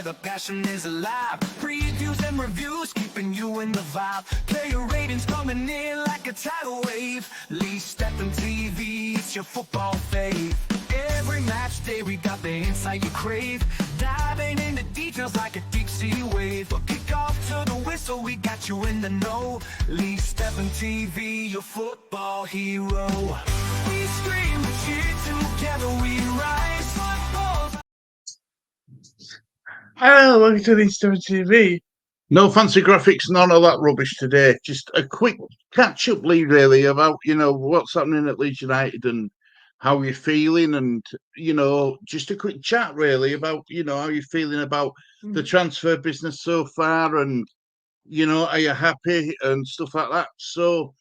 the passion is alive. Previews and reviews, keeping you in the vibe. Player ratings coming in like a tidal wave. Leeds Stephen TV, it's your football fave. Every match day we got the insight you crave. Diving into details like a deep sea wave. But kick off to the whistle, we got you in the know. Leeds Stephen TV, your football hero. We scream, we cheer, together we rise. Football's Hello, welcome to Leeds TV. No fancy graphics, none of that rubbish today. Just a quick catch-up, Lee, really, about, what's happening at Leeds United and how you're feeling and, just a quick chat, really, about, how you're feeling about the transfer business so far and, are you happy and stuff like that. So,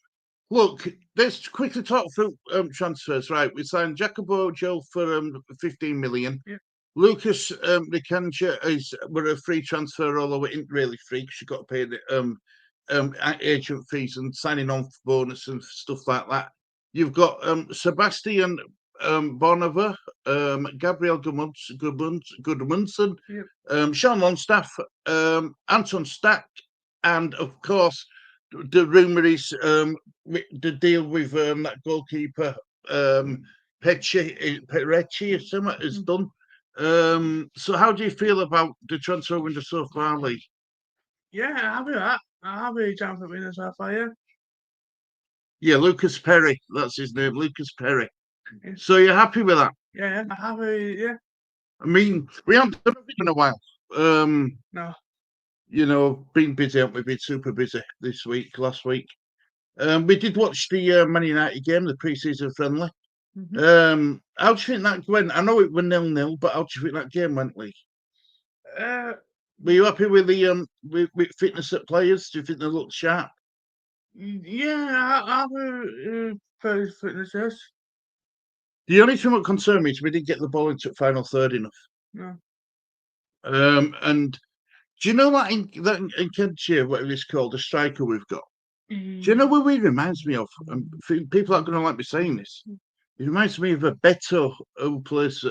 look, let's quickly talk through transfers, right? We signed Jacobo Joe for 15 million. Yeah. Lucas Rikanja were a free transfer, although it ain't really free because you've got to pay the agent fees and signing on bonus and stuff like that. You've got Sebastian Bonover, Gabriel Gudmundsson, Sean Longstaff, Anton Stack, and of course the rumour is the deal with that goalkeeper Perecci or something is done. So how do you feel about the transfer window so far, Lee? Yeah, I'm happy with that. I'm happy with Jonathan winning so far, yeah. Yeah, Lucas Perry, that's his name, Lucas Perry. Yeah. So you're happy with that? Yeah, I'm happy, yeah. I mean, we haven't done it in a while. No. Been busy, haven't we? Been super busy last week. We did watch the Man United game, the pre-season friendly. How do you think that went? I know it was 0-0, but how do you think that game went, Lee? Were you happy with the with fitness at players? Do you think they looked sharp? Yeah, I'm happy with fitness, yes. The only thing that concerned me is we didn't get the ball into the final third enough. No. And do you know that in Kenshire, whatever it's called, the striker we've got? Do you know who he reminds me of? People aren't going to like me saying this. He reminds me of a Beto who plays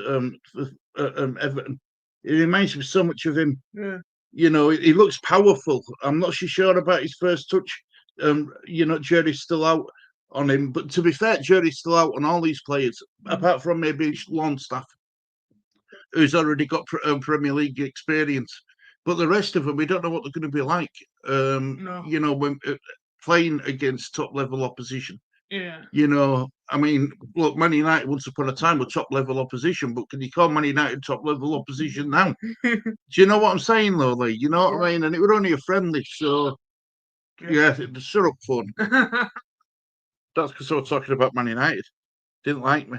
Everton. It reminds me so much of him. Yeah. He looks powerful. I'm not sure about his first touch. Jerry's still out on him. But to be fair, Jerry's still out on all these players, apart from maybe Longstaff, who's already got Premier League experience. But the rest of them, we don't know what they're going to be like. No. When playing against top-level opposition. Yeah. I mean, look, Man United once upon a time were top-level opposition, but can you call Man United top-level opposition now? Do you know what I'm saying, though, Lee? You know what I mean? And it was only a friendly, so yeah, it was sort of fun. That's because I was talking about Man United. Didn't like me.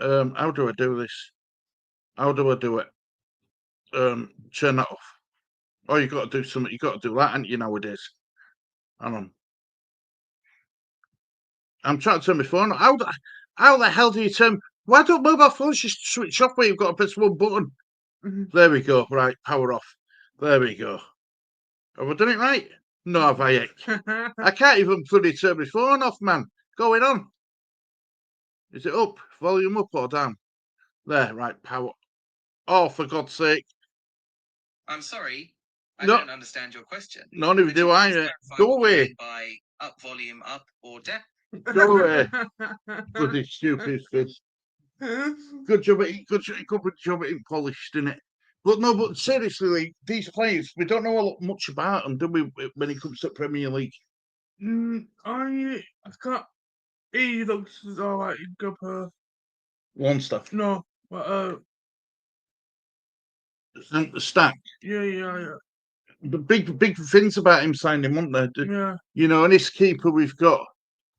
How do I do this? How do I do it? Turn that off. Oh, you got to do something. You got to do that, haven't you, nowadays? Hang on. I'm trying to turn my phone. How the hell do you turn? Why don't mobile phones just switch off where you've got to press one button? There we go. Right, power off. There we go. Have I done it right? No, have I? I can't even bloody turn my phone off, man. Going on. Is it up? Volume up or down? There, right, power. Oh, for God's sake. I'm sorry. I don't understand your question. None of you do I. Go away. By up, volume up, or down. Go away. Bloody stupid fish. Good job at it polished, innit? But seriously, these players, we don't know much about them, do we, when it comes to Premier League? I've got. He looks alright, good per. Longstaff. No, but Stack. Yeah. The big things about him signing, weren't there? Yeah. And this keeper we've got,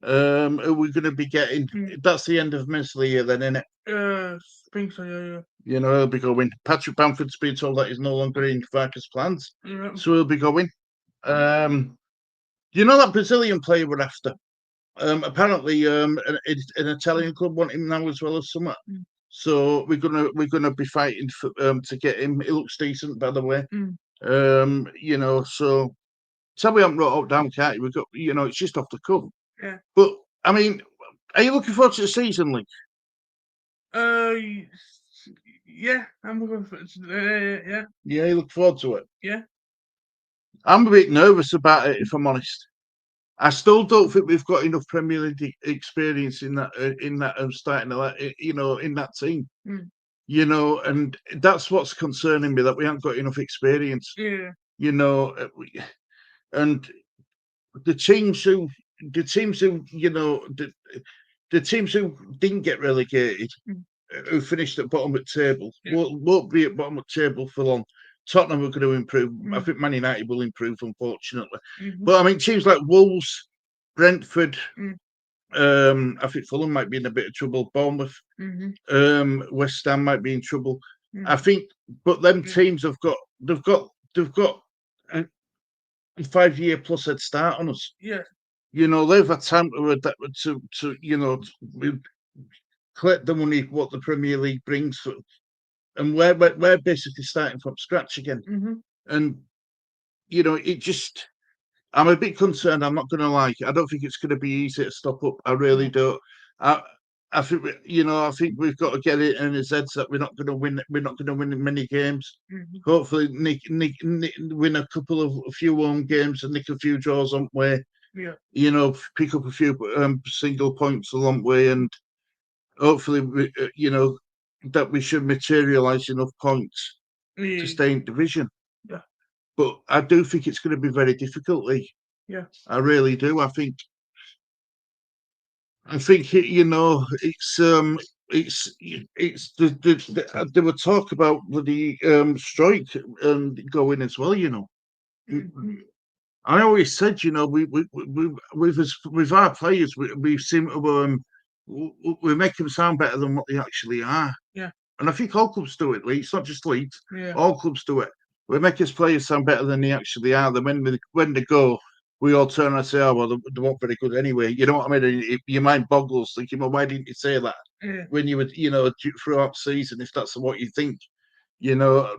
who we're going to be getting, that's the end of Messley here then, isn't it? I think so, yeah. He'll be going. Patrick Bamford's been told that he's no longer in Farkas' plans, so he'll be going. That Brazilian player we're after? Apparently, an Italian club want him now as well as summer. So we're gonna be fighting for, to get him. He looks decent, by the way. So we haven't wrote it down, can't you? We've got, it's just off the cuff. Yeah. But I mean, are you looking forward to the season, Lee? Yeah, I'm looking for yeah, Yeah, you look forward to it. yeah. I'm a bit nervous about it, if I'm honest. I still don't think we've got enough Premier League experience in that starting in that team. Mm. And that's what's concerning me, that we haven't got enough experience. Yeah. And the teams who the teams who the teams who didn't get relegated, Mm. who finished at bottom of the table, Yeah. won't be at bottom of the table for long. Tottenham are going to improve. I Mm. think Man United will improve, unfortunately. Mhm. But I mean, teams like Wolves, Brentford, Mm. I think Fulham might be in a bit of trouble. Bournemouth, Mhm. West Ham might be in trouble. I Mm. think, but them Yeah. teams they've got a 5 year plus head start on us. Yeah. They've had time to adapt to collect the money what the Premier League brings, and we're basically starting from scratch again. Mhm. And it just, I'm a bit concerned. I'm not going to lie. I don't think it's going to be easy to stop up. I really No. don't. I think I think we've got to get it in his heads that we're not going to win. We're not going to win many games. Mhm. Hopefully, win a few home games and nick a few draws on way. Yeah. Pick up a few single points along the way, and hopefully, that we should materialise enough points to Yeah. stay in division. Yeah. But I do think it's going to be very difficult, Lee. Yeah. I really do. I think it's there were talk about the strike going as well. Mhm. I always said, with our players, we seem to we make them sound better than what they actually are. Yeah. And I think all clubs do it, Lee. It's not just Leeds. Yeah. All clubs do it. We make his players sound better than they actually are. Then when they go, we all turn around and say, "Oh well, they weren't very good anyway." You know what I mean? Your mind boggles, thinking, "Well, why didn't you say that Yeah. when you were, throughout the season? If that's what you think, you know,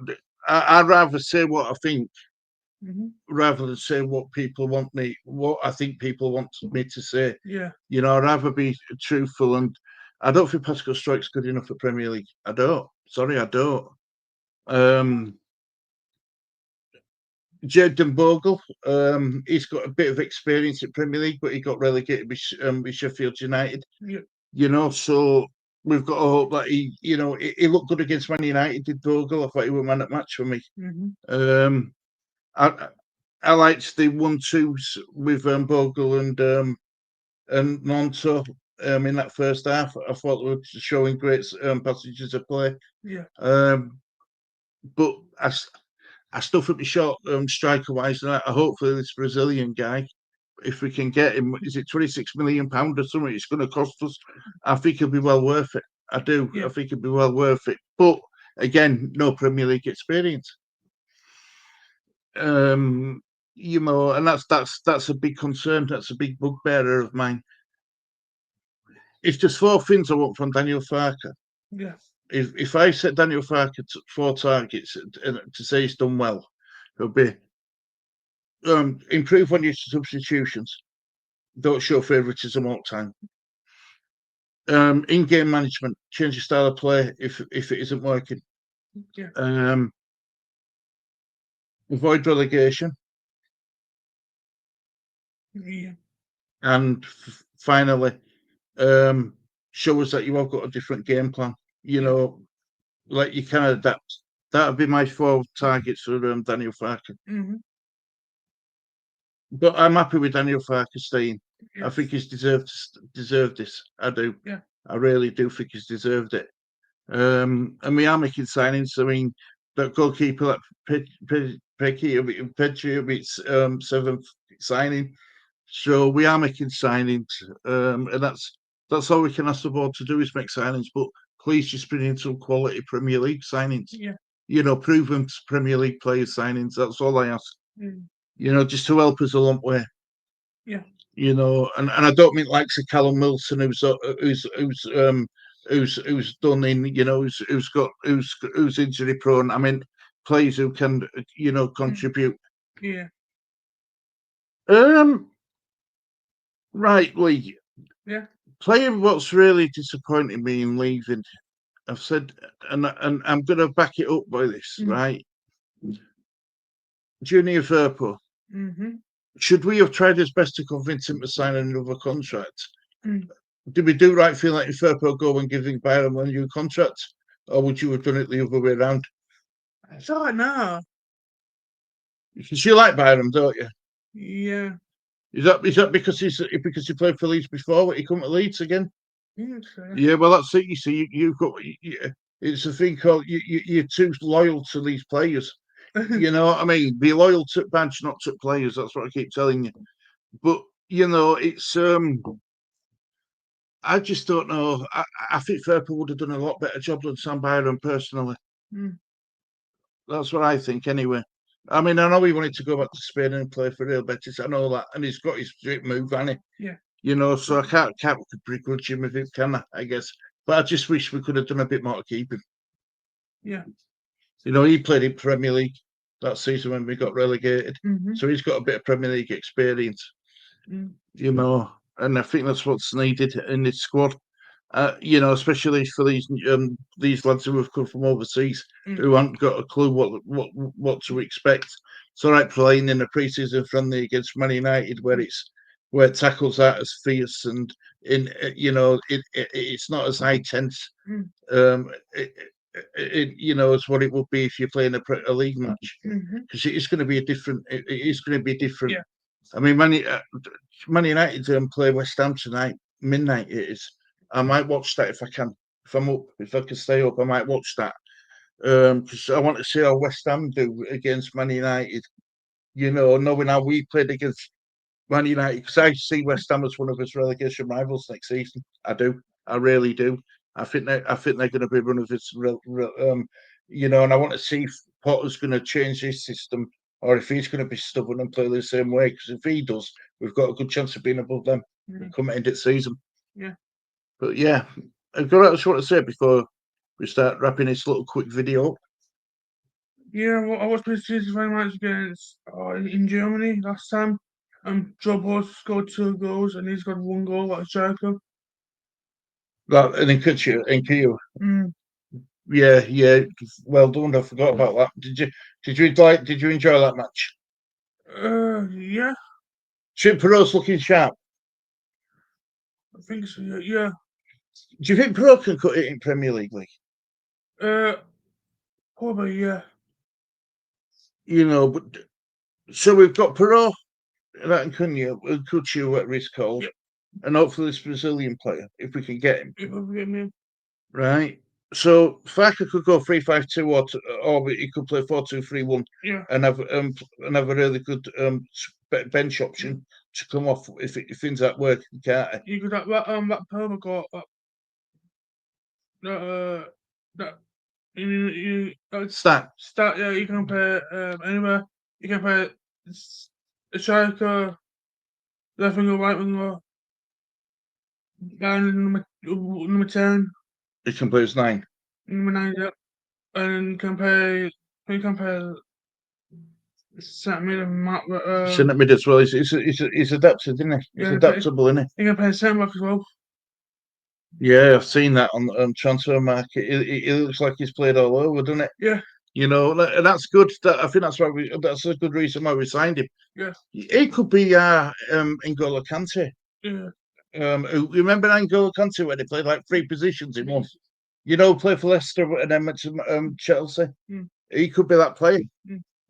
I'd rather say what I think Mhm. rather than say what I think people want me to say. Yeah. I'd rather be truthful, and I don't think Pascal Strike's good enough for Premier League. I don't. Sorry, I don't. Um, Jurgen Bogle, he's got a bit of experience at Premier League, but he got relegated with Sheffield United. Yeah. So we've got to hope that he looked good against Man United. Did Bogle? I thought he was man at match for me. Mhm. I liked the 1-2s with Bogle and Monto in that first half. I thought they were showing great passages of play. Yeah. But I still think we're short striker wise. And hopefully this Brazilian guy, if we can get him, is it £26 million or something? It's going to cost us. I think it'll be well worth it. I do. Yeah. I think it'll be well worth it. But again, no Premier League experience. And that's a big concern. That's a big bugbearer of mine. It's just four things I want from Daniel Farker. Yeah. If I set Daniel Farker 4 targets to say he's done well, it'll be improve on your substitutions. Don't show favouritism all the time. In-game management, change your style of play if it isn't working. Yeah. Avoid relegation. Yeah. And finally, show us that you have got a different game plan. Like you can adapt. That would be my 4 targets for Daniel Farker. Mhm. But I'm happy with Daniel Farker staying. I Yes. think he's deserved this. I do. Yeah. I really do think he's deserved it. And we are making signings. I mean, that goalkeeper, like Petrovic, 7th signing. So we are making signings, and that's all we can ask the board to do is make signings. But please just bring in some quality Premier League signings. Yeah. Proven Premier League players signings. That's all I ask. Mm. Just to help us a long way. Yeah. And I don't mean like Callum Wilson, who's done in, who's injury prone. I mean, players who can, contribute. Yeah. Right, Lee. Yeah. Playing what's really disappointing me in leaving I've said, and I'm going to back it up by this, right? Junior Firpo. Should we have tried his best to convince him to sign another contract? Did we do right feeling like Firpo go and giving Byram a new contract? Or would you have done it the other way around? I don't know. Because you like Byram, don't you? Yeah. Is that because he played for Leeds before? He come to Leeds again? So. Yeah, well, that's it. You see, you've got it's a thing called you're too loyal to these players. You know what I mean? Be loyal to badge, not to players. That's what I keep telling you. But you know, it's I just don't know. I think Firpo would have done a lot better job than Sam Byram personally. That's what I think, anyway. I mean, I know he wanted to go back to Spain and play for Real Betis. I know that, and he's got his straight move, hasn't he? Yeah. You know, so I can't begrudge him if it can, I guess. But I just wish we could have done a bit more to keep him. Yeah. You know, he played in Premier League that season when we got relegated, so he's got a bit of Premier League experience. You know, and I think that's what's needed in this squad. You know, especially for these lads who have come from overseas who haven't got a clue what to expect. It's all right playing in a pre-season friendly against Man United where tackles aren't as fierce and it's not as high tense. You know, as what it would be if you're playing a league match, because it's going to be different. It is going to be different. Yeah. I mean, Man United play West Ham tonight, midnight it is. I might watch that if I can. If I can stay up, I might watch that. Because I want to see how West Ham do against Man United. You know, knowing how we played against Man United, because I see West Ham as one of his relegation rivals next season. I do. I really do. I think they're going to be one of his, you know, and I want to see if Potter's going to change his system or if he's going to be stubborn and play the same way. Because if he does, we've got a good chance of being above them come end of season. Yeah. But yeah, I've got else you want to say before we start wrapping this little quick video up? Yeah, well, I watched preseason very much against in Germany last time. Joe Post scored 2 goals and he's got 1 goal at a striker. That and in Kyiv. Yeah. Well done. I forgot about that. Did you enjoy that match? Yeah. Chip Perot's looking sharp. I think so. Yeah. Do you think Perot can cut it in Premier League? Probably, yeah. You know, but so we've got Perot, that and Cunha, Coutinho, whatever he's called, and hopefully this Brazilian player, if we can get him. If we get him, right? So Faka could go 3-5-2 or he could play 4-2-3-1 and have a really good bench option to come off if things aren't working, can't he? You could that Perma got Stat. Yeah, you can play anywhere. You can play a striker, left winger, right winger, and number 10. He can play as 9. Number 9, yeah. And you can play centre mid and centre mid as well. He's adapted, isn't he? He's adaptable, isn't he? You can play centre back as well. Yeah, I've seen that on transfer market. It looks like he's played all over, doesn't it? Yeah. You know, and that's good. I think that's that's a good reason why we signed him. Yeah. He could be N'Golo Kante. Yeah. Remember N'Golo Kante when he played like 3 positions in one? You know, play for Leicester and then went to Chelsea. He could be that player.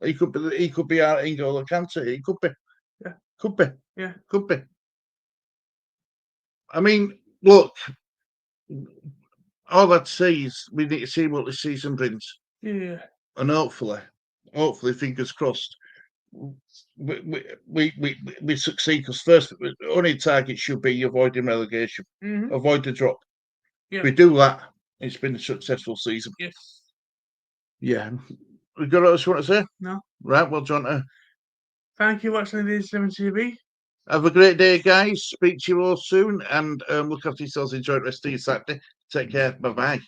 He could be our N'Golo Kante. He could be. Yeah. Could be. Yeah. Could be. I mean, look, all I'd say is we need to see what the season brings. Yeah. And hopefully, fingers crossed, we succeed. Because first, only target should be avoiding relegation, avoid the drop. Yeah. If we do that, it's been a successful season. Yes. Yeah. We got else you want to say? No. Right. Well, John. Thank you for watching Leeds 7 TV. Have a great day, guys. Speak to you all soon, and look after yourselves. Enjoy the rest of your Saturday. Take care. Bye bye.